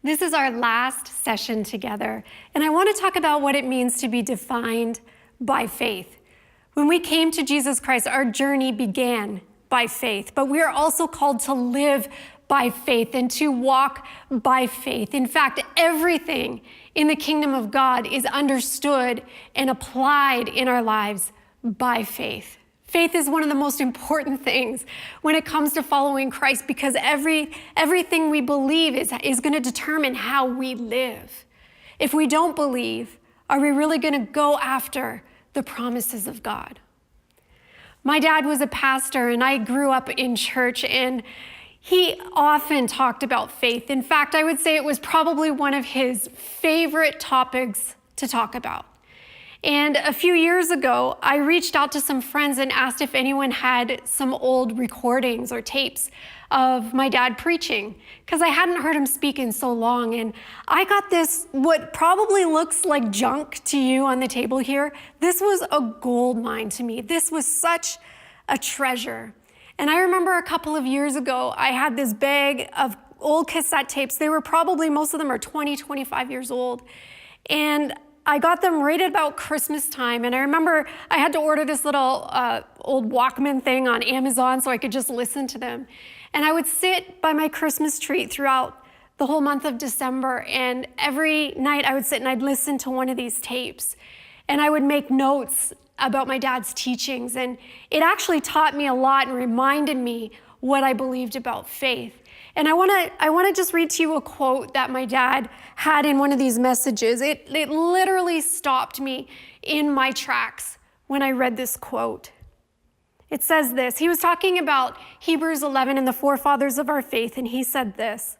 This is our last session together, and I want to talk about what it means to be defined by faith. When we came to Jesus Christ, our journey began by faith, but we are also called to live by faith and to walk by faith. In fact, everything in the kingdom of God is understood and applied in our lives by faith. Faith is one of the most important things when it comes to following Christ, because everything we believe is going to determine how we live. If we don't believe, are we really going to go after the promises of God? My dad was a pastor, and I grew up in church, and he often talked about faith. In fact, I would say it was probably one of his favorite topics to talk about. And a few years ago, I reached out to some friends and asked if anyone had some old recordings or tapes of my dad preaching, because I hadn't heard him speak in so long. And I got this, what probably looks like junk to you on the table here. This was a gold mine to me. This was such a treasure. And I remember a couple of years ago, I had this bag of old cassette tapes. They were probably, most of them are 20, 25 years old. And I got them right at about Christmas time, and I remember I had to order this little old Walkman thing on Amazon so I could just listen to them. And I would sit by my Christmas tree throughout the whole month of December, and every night I would sit and I'd listen to one of these tapes, and I would make notes about my dad's teachings, and it actually taught me a lot and reminded me what I believed about faith. And I want to just read to you a quote that my dad had in one of these messages. It literally stopped me in my tracks when I read this quote. It says this. He was talking about Hebrews 11 and the forefathers of our faith, and he said this: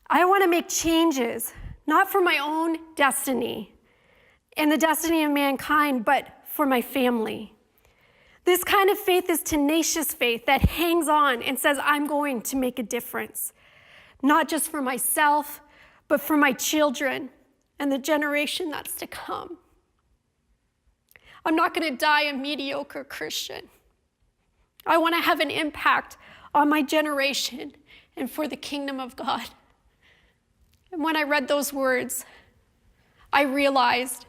I want to make changes, not for my own destiny and the destiny of mankind, but for my family. This kind of faith is tenacious faith that hangs on and says, I'm going to make a difference, not just for myself, but for my children and the generation that's to come. I'm not going to die a mediocre Christian. I want to have an impact on my generation and for the kingdom of God. And when I read those words, I realized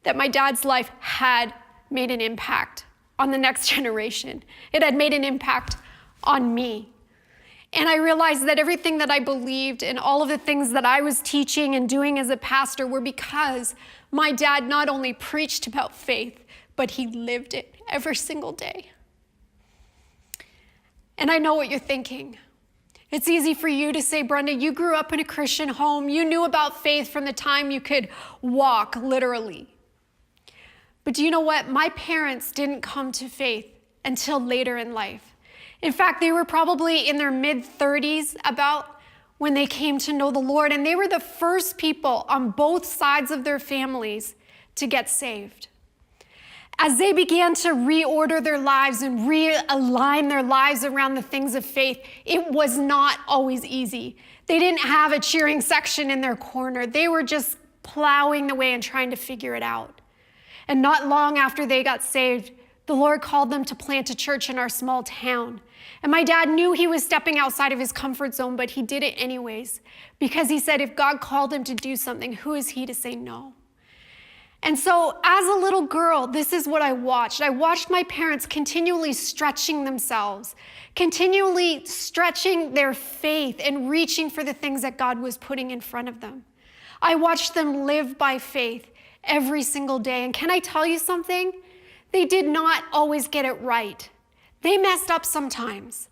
that my dad's life had made an impact on the next generation. It had made an impact on me. And I realized that everything that I believed and all of the things that I was teaching and doing as a pastor were because my dad not only preached about faith, but he lived it every single day. And I know what you're thinking. It's easy for you to say, Brenda, you grew up in a Christian home. You knew about faith from the time you could walk, literally. But do you know what? My parents didn't come to faith until later in life. In fact, they were probably in their mid-30s about when they came to know the Lord, and they were the first people on both sides of their families to get saved. As they began to reorder their lives and realign their lives around the things of faith, it was not always easy. They didn't have a cheering section in their corner. They were just plowing the way and trying to figure it out. And not long after they got saved, the Lord called them to plant a church in our small town. And my dad knew he was stepping outside of his comfort zone, but he did it anyways, because he said if God called him to do something, who is he to say no? And so as a little girl, this is what I watched. I watched my parents continually stretching themselves, continually stretching their faith and reaching for the things that God was putting in front of them. I watched them live by faith every single day. And can I tell you something? They did not always get it right. They messed up sometimes.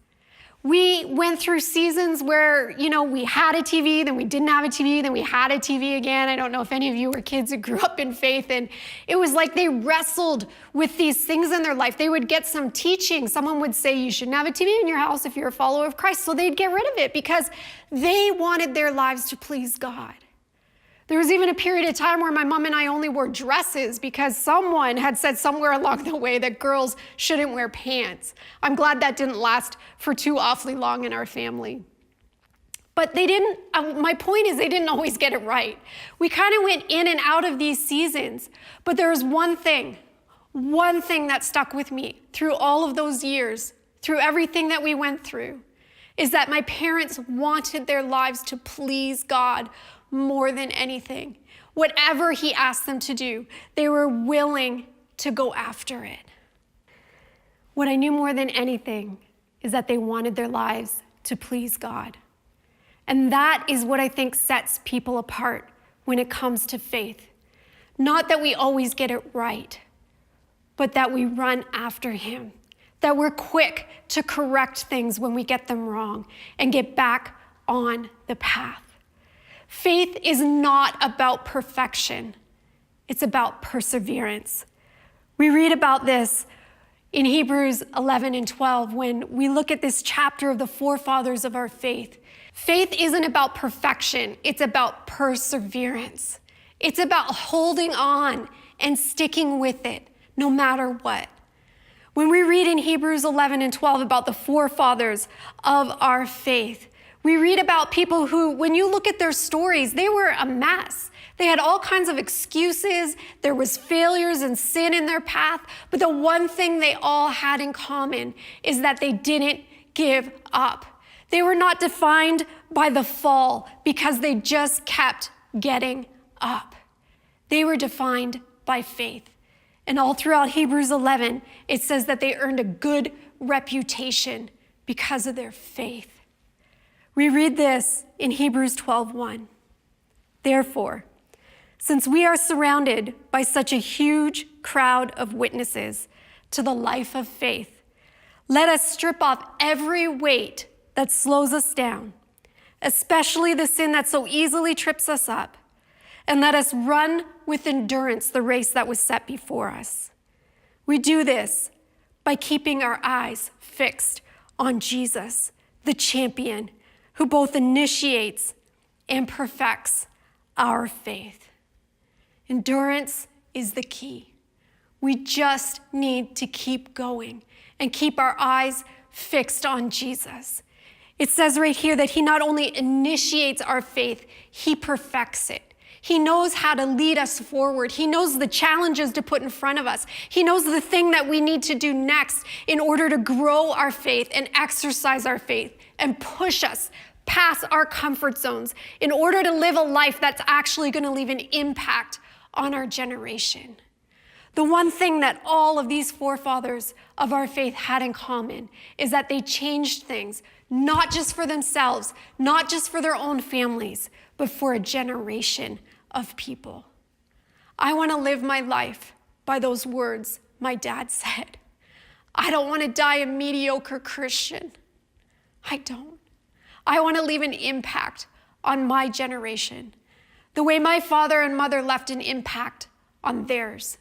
We went through seasons where, we had a TV, then we didn't have a TV, then we had a TV again. I don't know if any of you were kids who grew up in faith, and it was like they wrestled with these things in their life. They would get some teaching. Someone would say, you shouldn't have a TV in your house if you're a follower of Christ. So they'd get rid of it because they wanted their lives to please God. There was even a period of time where my mom and I only wore dresses because someone had said somewhere along the way that girls shouldn't wear pants. I'm glad that didn't last for too awfully long in our family. But my point is they didn't always get it right. We kind of went in and out of these seasons, but there was one thing that stuck with me through all of those years, through everything that we went through. is that my parents wanted their lives to please God more than anything. Whatever he asked them to do, they were willing to go after it. What I knew more than anything is that they wanted their lives to please God. And that is what I think sets people apart when it comes to faith. Not that we always get it right, but that we run after him, that we're quick to correct things when we get them wrong and get back on the path. Faith is not about perfection. It's about perseverance. We read about this in Hebrews 11 and 12 when we look at this chapter of the forefathers of our faith. Faith isn't about perfection. It's about perseverance. It's about holding on and sticking with it no matter what. When we read in Hebrews 11 and 12 about the forefathers of our faith, we read about people who, when you look at their stories, they were a mess. They had all kinds of excuses. There was failures and sin in their path. But the one thing they all had in common is that they didn't give up. They were not defined by the fall because they just kept getting up. They were defined by faith. And all throughout Hebrews 11, it says that they earned a good reputation because of their faith. We read this in Hebrews 12:1. Therefore, since we are surrounded by such a huge crowd of witnesses to the life of faith, let us strip off every weight that slows us down, especially the sin that so easily trips us up, and let us run with endurance the race that was set before us. We do this by keeping our eyes fixed on Jesus, the champion, who both initiates and perfects our faith. Endurance is the key. We just need to keep going and keep our eyes fixed on Jesus. It says right here that he not only initiates our faith, he perfects it. He knows how to lead us forward. He knows the challenges to put in front of us. He knows the thing that we need to do next in order to grow our faith and exercise our faith and push us past our comfort zones in order to live a life that's actually going to leave an impact on our generation. The one thing that all of these forefathers of our faith had in common is that they changed things, not just for themselves, not just for their own families, but for a generation of people. I want to live my life by those words my dad said. I don't want to die a mediocre Christian. I don't. I want to leave an impact on my generation, the way my father and mother left an impact on theirs.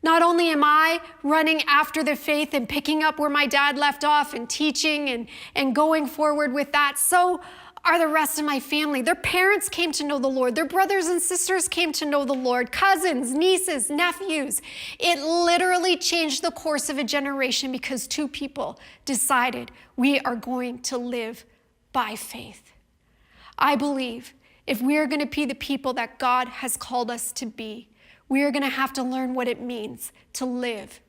Not only am I running after the faith and picking up where my dad left off and teaching and going forward with that, so are the rest of my family. Their parents came to know the Lord. Their brothers and sisters came to know the Lord. Cousins, nieces, nephews. It literally changed the course of a generation because two people decided we are going to live by faith. I believe if we are going to be the people that God has called us to be, we are going to have to learn what it means to live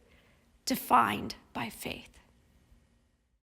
defined by faith.